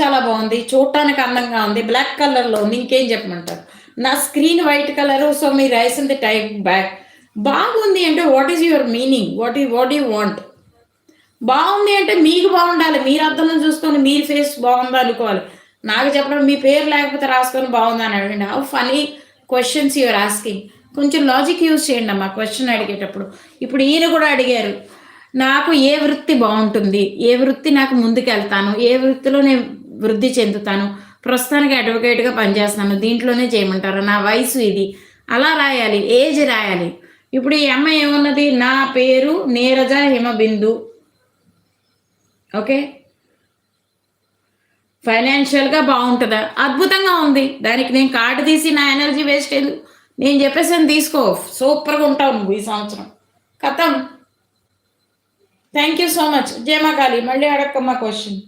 చాలా బాగుంది, చూడటానికి అందంగా ఉంది, బ్లాక్ కలర్లో ఉంది. ఇంకేం చెప్పమంటారు? నా స్క్రీన్ వైట్ కలరు, సో మీరు రాసింది టైప్ బ్యాక్ బాగుంది అంటే what is your meaning? What you want? బాగుంది అంటే మీకు బాగుండాలి, మీరు అద్దంలో చూసుకొని మీరు ఫేస్ బాగుందా అనుకోవాలి. నాకు చెప్పడం మీ పేరు లేకపోతే రాసుకొని బాగుందా అని అడగండి. How funny questions you are asking. కొంచెం లాజిక్ యూజ్ చేయండి అమ్మా క్వశ్చన్ అడిగేటప్పుడు. ఇప్పుడు ఈయన కూడా అడిగారు, నాకు ఏ వృత్తి బాగుంటుంది, ఏ వృత్తి నాకు ముందుకెళ్తాను, ఏ వృత్తిలో నేను వృద్ధి చెందుతాను, ప్రస్తుతానికి అడ్వకేట్గా పనిచేస్తాను, దీంట్లోనే చేయమంటారు, నా వయసు ఇది, అలా రాయాలి, ఏజ్ రాయాలి. ఇప్పుడు ఈ అమ్మాయి ఏమన్నది, నా పేరు నీరజ హిమబిందు, ఓకే, ఫైనాన్షియల్గా బాగుంటుందా? అద్భుతంగా ఉంది. దానికి నేను కార్డు తీసి నా ఎనర్జీ వేస్ట్ ఎందుకు? నేను చెప్పేసాను తీసుకో, సూపర్గా ఉంటావు నువ్వు ఈ సంవత్సరం. కథం. Thank you so much. జయమా కాళీ. మళ్ళీ అడక్కమ్మా క్వశ్చన్.